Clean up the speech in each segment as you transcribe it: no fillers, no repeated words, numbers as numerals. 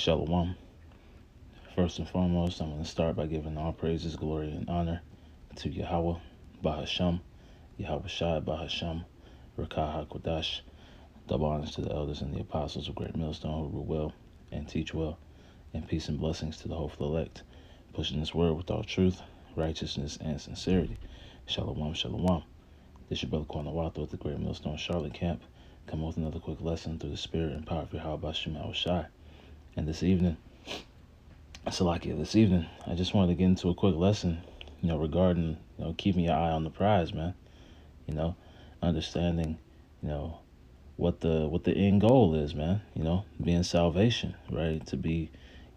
Shalom. First and foremost, I'm going to start by giving all praises, glory, and honor to Yahweh, Bahasham, Yahweh Shai, Bahasham, Rakah HaKodash. Double honors to the elders and the apostles of Great Millstone who rule well and teach well, and peace and blessings to the hopeful elect, pushing this word with all truth, righteousness, and sincerity. Shalom, shalom. This is your brother Kwanawatho at the Great Millstone Charlotte Camp, coming with another quick lesson through the spirit and power of Yahweh Bahasham Shai. And this evening, I just wanted to get into a quick lesson, regarding, keeping your eye on the prize, man. Understanding, what the end goal is, man. Being salvation, right? To be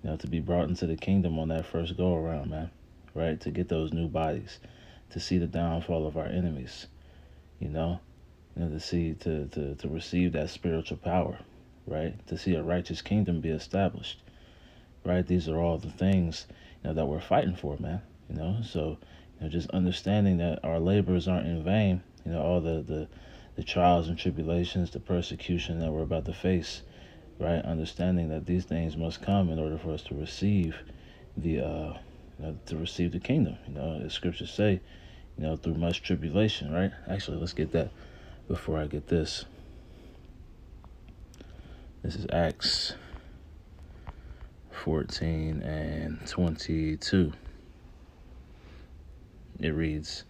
brought into the kingdom on that first go around, man. Right? To get those new bodies, to see the downfall of our enemies, to receive that spiritual power, right? To see a righteous kingdom be established. Right, these are all the things that we're fighting for, man. So just understanding that our labors aren't in vain. All the trials and tribulations, the persecution that we're about to face. Right, understanding that these things must come in order for us to receive the kingdom. As scriptures say, through much tribulation. Right. Actually, let's get that before I get this. This is Acts 14 and 22. It reads,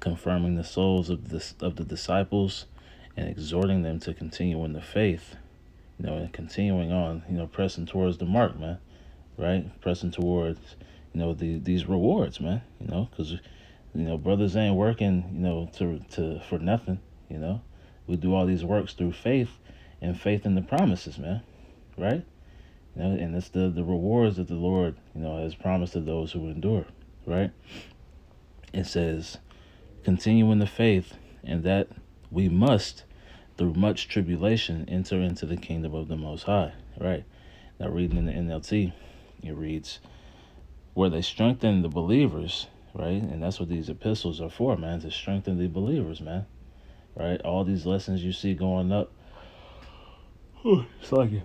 confirming the souls of the disciples and exhorting them to continue in the faith, and continuing on, pressing towards the mark, man. Right, pressing towards, these rewards, man. Because brothers ain't working, for nothing. We do all these works through faith and faith in the promises, man. Right. And it's the rewards that the Lord, has promised to those who endure, right? It says, continue in the faith, and that we must, through much tribulation, enter into the kingdom of the Most High, right? Now, reading in the NLT, it reads, where they strengthen the believers, right? And that's what these epistles are for, man, to strengthen the believers, man, right? All these lessons you see going up, it's like it.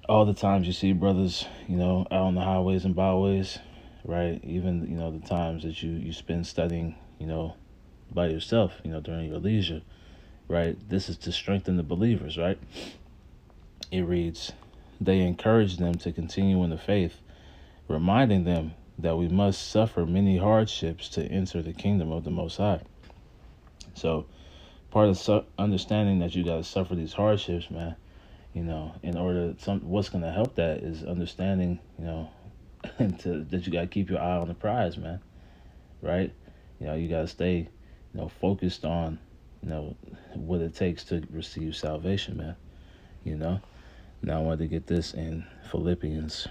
All the times you see brothers, out on the highways and byways, right? Even, the times that you spend studying, by yourself, during your leisure, right? This is to strengthen the believers, right? It reads, they encourage them to continue in the faith, reminding them that we must suffer many hardships to enter the kingdom of the Most High. So part of understanding that you got to suffer these hardships, man, in order, what's going to help that is understanding, that you got to keep your eye on the prize, man. Right? You got to stay, focused on, what it takes to receive salvation, man. Now I wanted to get this in Philippians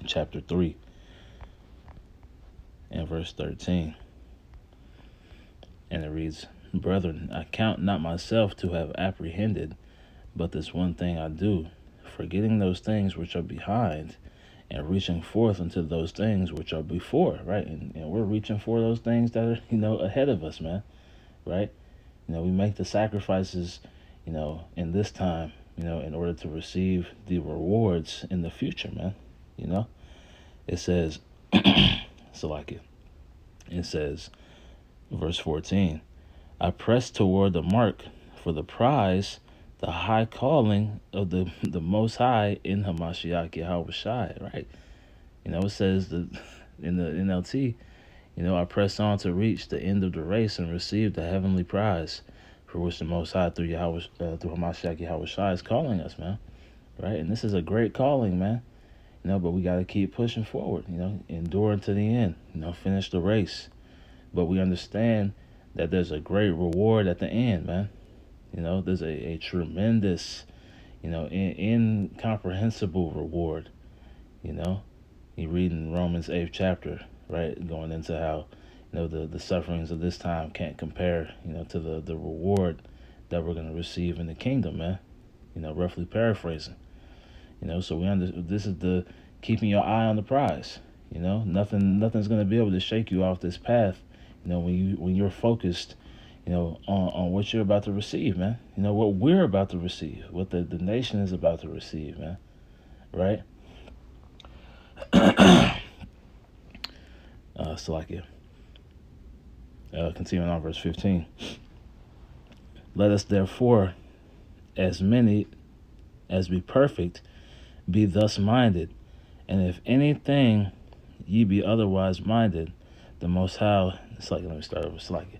chapter 3 and verse 13. And it reads, brethren, I count not myself to have apprehended, but this one thing I do, forgetting those things which are behind and reaching forth unto those things which are before, right? And we're reaching for those things that are, ahead of us, man, right? We make the sacrifices, in this time, in order to receive the rewards in the future, man. It says, it says, verse 14, I press toward the mark for the prize, the high calling of the Most High in Hamashiach Yahweh Shai, right? It says that in the NLT, I press on to reach the end of the race and receive the heavenly prize for which the Most High through Hamashiach Yahweh Shai is calling us, man. Right? And this is a great calling, man. But we got to keep pushing forward, endure to the end, finish the race. But we understand that there's a great reward at the end, man. There's a tremendous, incomprehensible reward. You read in Romans 8th chapter, right, going into how, the sufferings of this time can't compare, to the reward that we're going to receive in the kingdom, man. Roughly paraphrasing. So this is the keeping your eye on the prize. Nothing's going to be able to shake you off this path, when you're focused, on what you're about to receive, man. What we're about to receive, what the nation is about to receive, man. right? Salakia. Continuing on verse 15. Let us therefore, as many as be perfect, be thus minded. And if anything ye be otherwise minded, the Most High. Let me start over. Salakia.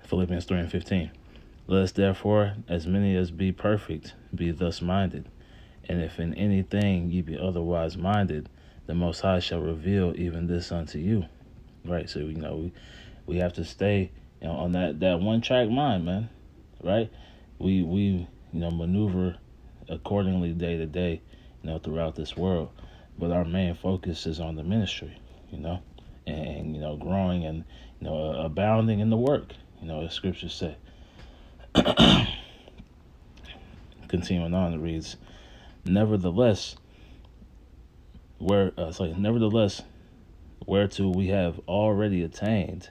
Philippians 3 and 15. Let us therefore, as many as be perfect, be thus minded. And if in anything ye be otherwise minded, the Most High shall reveal even this unto you. Right? So, we have to stay on that one track mind, man. Right? We maneuver accordingly day to day, throughout this world. But our main focus is on the ministry, and growing and abounding in the work, as scriptures say. Continuing on, it reads, nevertheless, whereto we have already attained,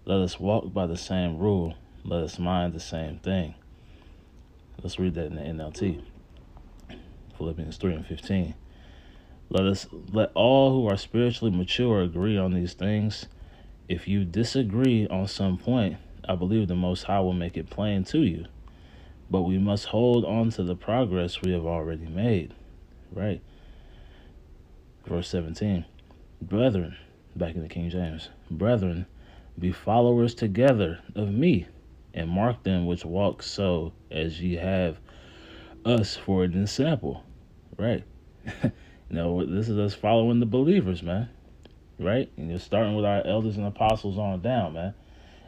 let us walk by the same rule, let us mind the same thing. Let's read that in the NLT. Philippians 3 and 15. Let all who are spiritually mature agree on these things. If you disagree on some point, I believe the Most High will make it plain to you. But we must hold on to the progress we have already made. Right? Verse 17. Brethren, back in the King James, brethren, be followers together of me, and mark them which walk so as ye have us for an example. Right? This is us following the believers, man. Right? And you're starting with our elders and apostles on down, man.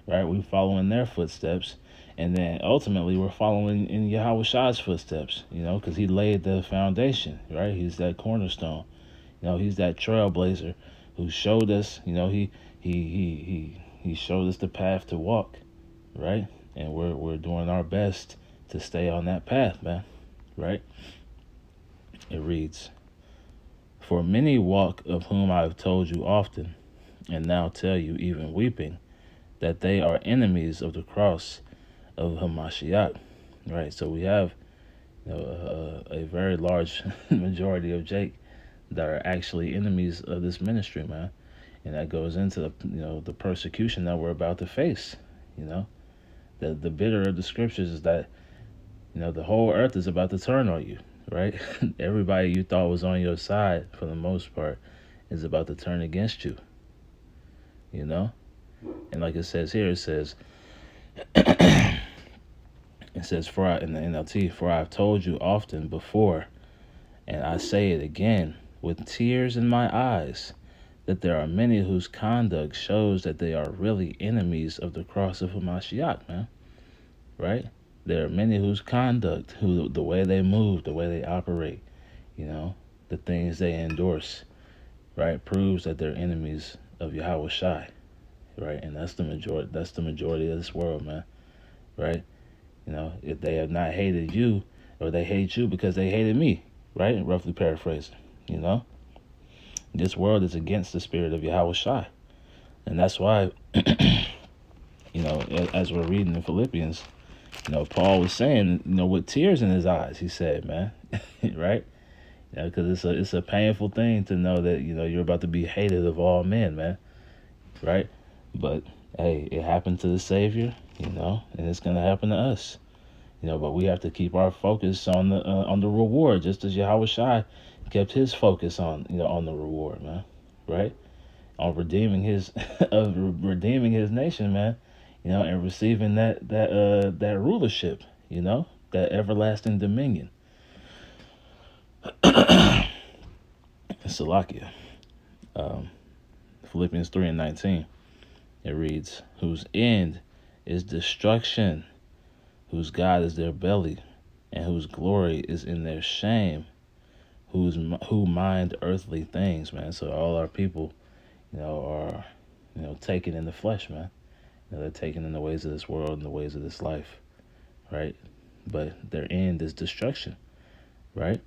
Right? We're following their footsteps. And then ultimately we're following in Yahweh Shai's footsteps, because he laid the foundation, right? He's that cornerstone. He's that trailblazer who showed us, he showed us the path to walk, right? And we're doing our best to stay on that path, man. Right? It reads, for many walk, of whom I have told you often, and now tell you even weeping, that they are enemies of the cross of Hamashiach. Right? So we have a very large majority of Jake that are actually enemies of this ministry, man. And that goes into the persecution that we're about to face. The bitter of the scriptures is that the whole earth is about to turn on you, right? Everybody you thought was on your side, for the most part, is about to turn against you. And like it says here, it says in the NLT, for I have told you often before, and I say it again with tears in my eyes, that there are many whose conduct shows that they are really enemies of the cross of Hamashiach, man. Right? There are many whose conduct, the way they move, the way they operate, the things they endorse, right, proves that they're enemies of Yahweh Shai, right? And that's the majority of this world, man. Right? If they have not hated you, or they hate you because they hated me, right? Roughly paraphrasing, This world is against the spirit of Yahweh Shai. And that's why, as we're reading in Philippians, Paul was saying, with tears in his eyes, he said, man, right? Because it's a painful thing to know that, you're about to be hated of all men, man, right? But, hey, it happened to the Savior, and it's going to happen to us. But we have to keep our focus on the reward, just as Yahweh Shai kept his focus on on the reward, man, right? On redeeming his nation, man, and receiving that rulership, that everlasting dominion. Salakia. Philippians 3 and 19. It reads, whose end is destruction, whose God is their belly, and whose glory is in their shame, who mind earthly things, man. So all our people, are, taken in the flesh, man. They're taken in the ways of this world and the ways of this life, right? But their end is destruction, right?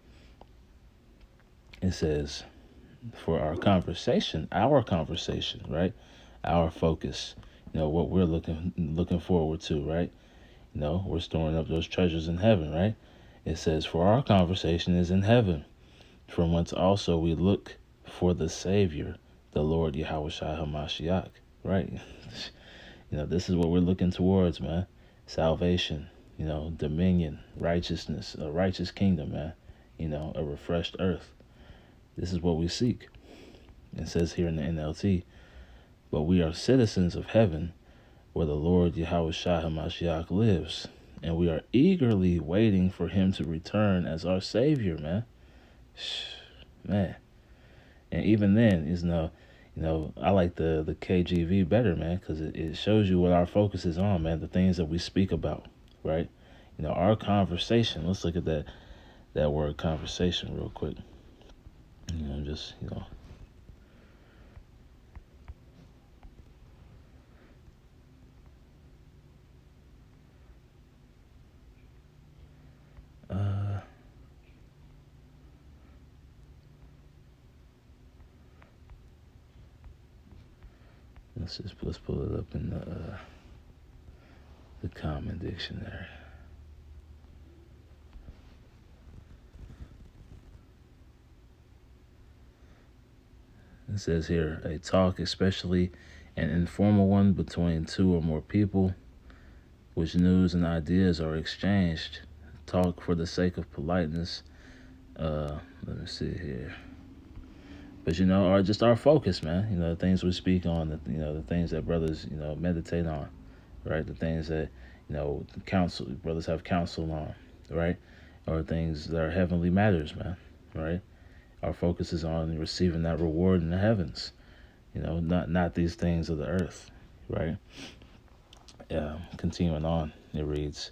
It says, for our conversation, right? Our focus, what we're looking forward to, right? We're storing up those treasures in heaven, right? It says, for our conversation is in heaven, from whence also we look for the Savior, the Lord Yahushua HaMashiach, right? This is what we're looking towards, man. Salvation, dominion, righteousness, a righteous kingdom, man. A refreshed earth. This is what we seek. It says here in the NLT, but we are citizens of heaven, where the Lord Yahushua HaMashiach lives, and we are eagerly waiting for him to return as our Savior, man. Man. And even then, I like the KJV better, man, because it shows you what our focus is on, man, the things that we speak about, right? Our conversation. Let's look at that word conversation real quick. Just. Let's pull it up in the Common Dictionary. It says here, a talk, especially an informal one between two or more people, which news and ideas are exchanged. Talk for the sake of politeness. Let me see here. But are just our focus, man. The things we speak on, the things that brothers, meditate on, right? The things that, brothers have counsel on, right? Or things that are heavenly matters, man, right? Our focus is on receiving that reward in the heavens, not these things of the earth, right? Continuing on, it reads,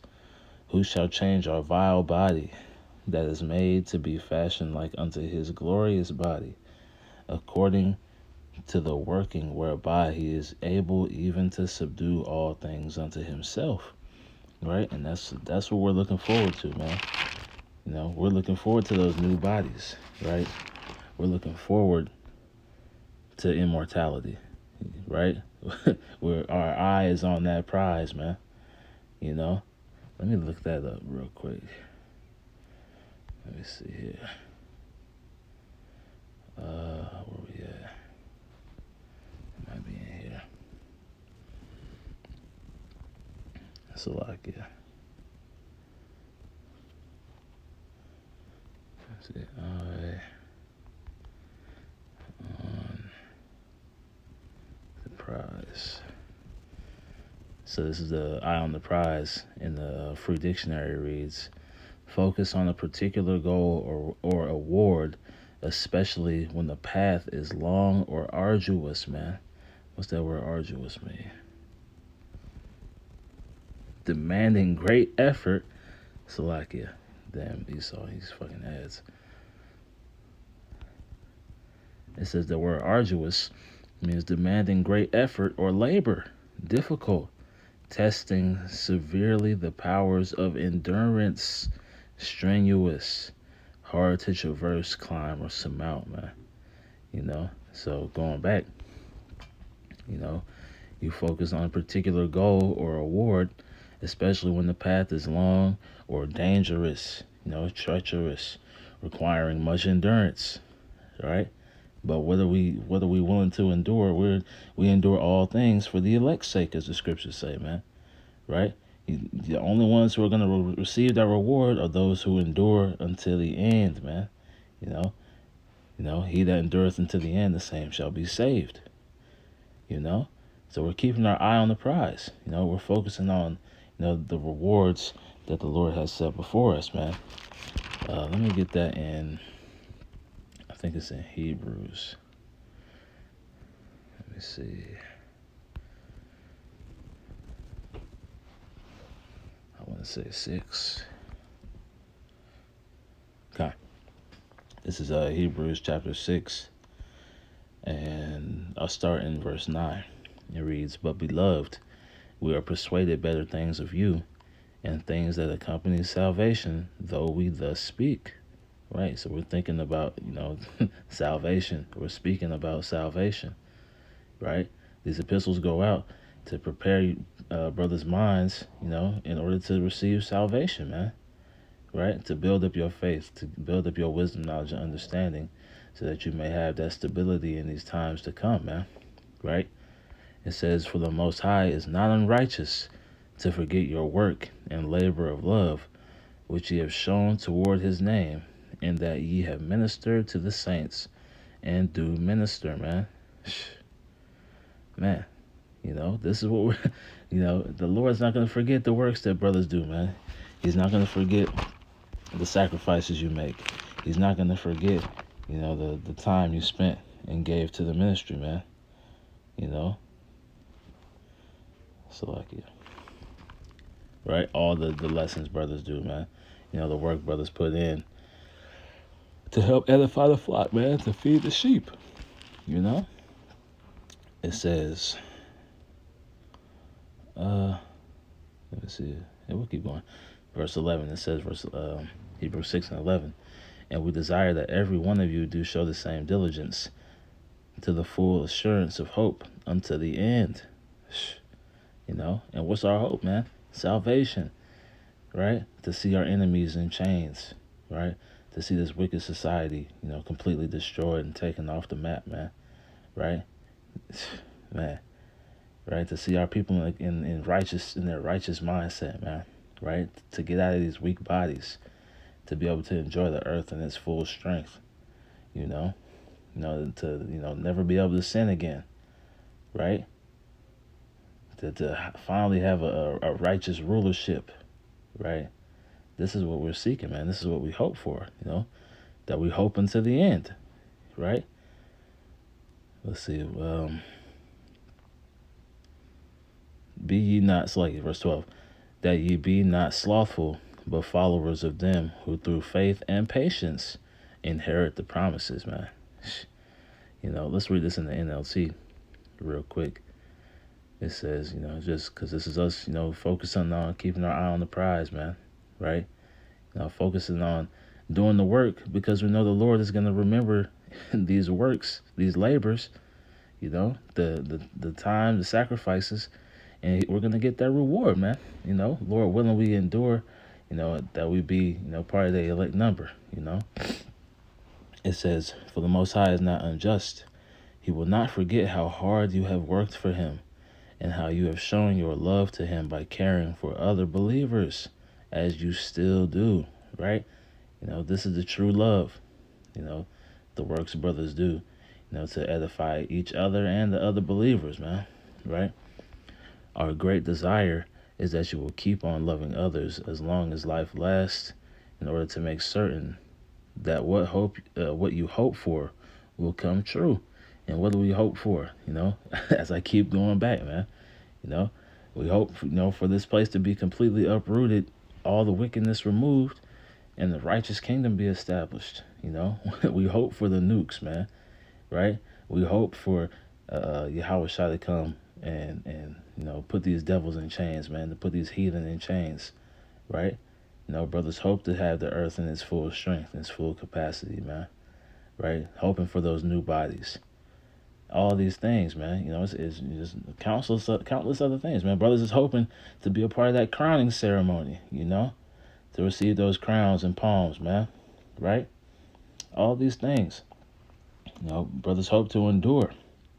who shall change our vile body that is made to be fashioned like unto his glorious body, according to the working whereby he is able even to subdue all things unto himself, right? And that's what we're looking forward to, man. We're looking forward to those new bodies, right? We're looking forward to immortality, right? Where our eye is on that prize, man. Let me look that up real quick. Let me see here. Where we at? It might be in here. That's a lot, yeah. Let's see. Eye on the prize. So this is the eye on the prize in the Free Dictionary reads, focus on a particular goal or award, especially when the path is long or arduous, man. What's that word arduous mean? Demanding great effort. Salakia. Damn, Esau, he's fucking ads. It says the word arduous means demanding great effort or labor, difficult, testing severely the powers of endurance, strenuous, hard to traverse, climb, or surmount, man. So going back, you focus on a particular goal or award, especially when the path is long or dangerous, treacherous, requiring much endurance, right? But what are we willing to endure? We endure all things for the elect's sake, as the scriptures say, man. Right? The only ones who are going to receive that reward are those who endure until the end, man. He that endureth until the end, the same shall be saved. So we're keeping our eye on the prize. We're focusing on, the rewards that the Lord has set before us, man. Let me get that in. I think it's in Hebrews. Let me see. I want to say 6. Okay. This is Hebrews chapter 6. And I'll start in verse 9. It reads, but beloved, we are persuaded better things of you, and things that accompany salvation, though we thus speak. Right? So we're thinking about, salvation. We're speaking about salvation. Right? These epistles go out, to prepare brothers' minds, in order to receive salvation, man. Right? To build up your faith, to build up your wisdom, knowledge, and understanding, so that you may have that stability in these times to come, man. Right? It says, "For the Most High is not unrighteous to forget your work and labor of love, which ye have shown toward his name, in that ye have ministered to the saints and do minister," man. Man, this is what we're, the Lord's not going to forget the works that brothers do, man. He's not going to forget the sacrifices you make. He's not going to forget, the time you spent and gave to the ministry, man. So like it. Right? All the lessons brothers do, man. The work brothers put in to help edify the flock, man, to feed the sheep. It says, let me see. Yeah, we'll keep going. Verse 11, it says, Hebrews 6 and 11, "And we desire that every one of you do show the same diligence to the full assurance of hope unto the end." And what's our hope, man? Salvation, right? To see our enemies in chains, right? To see this wicked society, completely destroyed and taken off the map, man, right? Man, right? To see our people in their righteous mindset, man, right? To get out of these weak bodies, to be able to enjoy the earth in its full strength, to never be able to sin again, right? To finally have a righteous rulership, right? This is what we're seeking, man. This is what we hope for, that we hope unto the end, right? Let's see. Be ye not, verse 12, "that ye be not slothful, but followers of them who through faith and patience inherit the promises," man. Let's read this in the NLT real quick. It says, just because this is us, focusing on keeping our eye on the prize, man, right? Focusing on doing the work, because we know the Lord is going to remember these works, these labors, the time, the sacrifices, and we're going to get that reward, man. Lord willing, we endure, that we be, part of the elect number, It says, "For the Most High is not unjust. He will not forget how hard you have worked for him, and how you have shown your love to him by caring for other believers, as you still do," right? This is the true love, the works brothers do, to edify each other and the other believers, man, right? "Our great desire is that you will keep on loving others as long as life lasts, in order to make certain that what you hope for will come true." And what do we hope for? As I keep going back, man, we hope, for this place to be completely uprooted, all the wickedness removed, and the righteous kingdom be established. We hope for the nukes, man, right? We hope for Yahweh Shai to come and put these devils in chains, man, to put these heathen in chains, right? Brothers hope to have the earth in its full strength, in its full capacity, man, right? Hoping for those new bodies. All these things, man, it's just countless other things, man. Brothers is hoping to be a part of that crowning ceremony, to receive those crowns and palms, man, right? All these things, brothers hope to endure,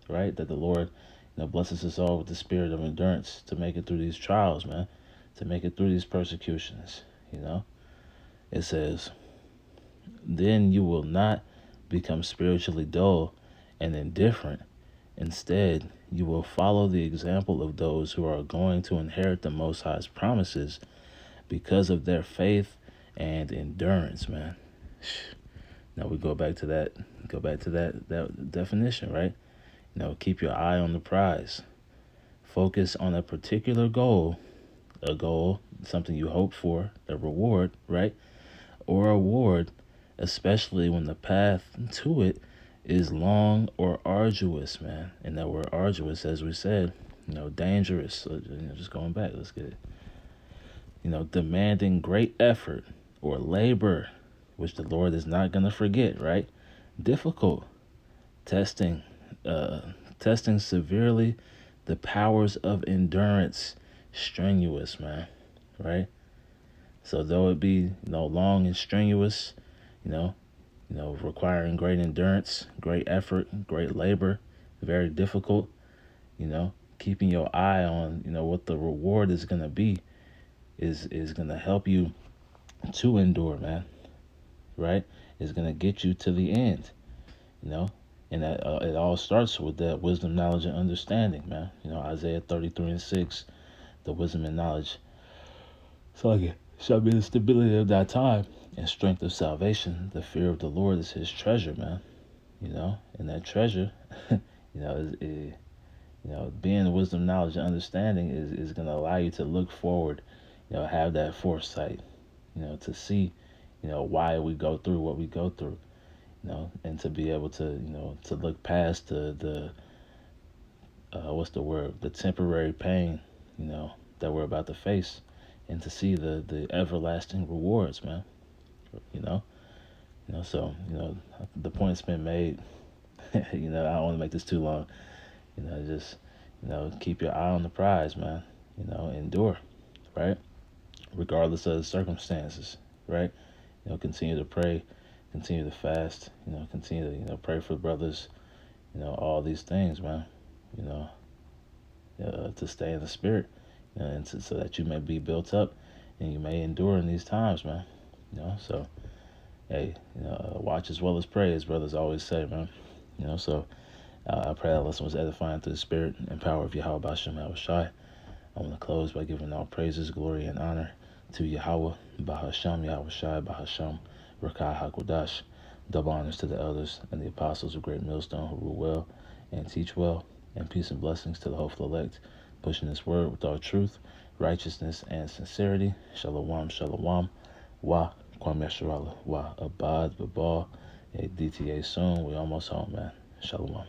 right? That the Lord, blesses us all with the spirit of endurance to make it through these trials, man, to make it through these persecutions, It says, "Then you will not become spiritually dull and indifferent. Instead, you will follow the example of those who are going to inherit the Most High's promises because of their faith and endurance," man. Now we go back to that definition, right? Keep your eye on the prize. Focus on a particular goal, something you hope for, a reward, right? Or award, especially when the path to it is long or arduous, man. And that word arduous, as we said, dangerous. So, just going back, let's get it. Demanding great effort or labor, which the Lord is not going to forget, right? Difficult, testing severely The powers of endurance, strenuous, man, right? So though it be, long and strenuous, you know, requiring great endurance, great effort, great labor, very difficult, you know, keeping your eye on, what the reward is gonna be is gonna help you to endure, man, right? Is gonna get you to the end, you know. And that it all starts with that wisdom, knowledge, and understanding, man. Isaiah 33:6, the wisdom and knowledge. So again, shall be the stability of that time and strength of salvation. The fear of the Lord is his treasure, man. And that treasure, being the wisdom, knowledge, and understanding is going to allow you to look forward, have that foresight, to see, why we go through what we go through, and to be able to, to look past the what's the word, the temporary pain, that we're about to face, and to see the everlasting rewards, man. You know, so the point's been made. I don't want to make this too long. Just keep your eye on the prize, man. Endure, right? Regardless of the circumstances, right? Continue to pray, continue to fast. Continue to pray for brothers. All these things, man. To stay in the spirit, so that you may be built up and you may endure in these times, man. So hey, watch as well as pray, as brothers always say, man. So I pray that lesson was edifying through the spirit and power of Yahweh Bashem Yahushai. I want to close by giving all praises, glory, and honor to Yahweh Bahasham Yahushai Bahasham Rakai HaKodash. Double honors to the elders and the apostles of Great Millstone who rule well and teach well, and peace and blessings to the hopeful elect, pushing this word with all truth, righteousness, and sincerity. Shalom, shalom. Wa Kwam Yasharala. Wa Abad Babal. DTA soon. We almost home, man. Shalom.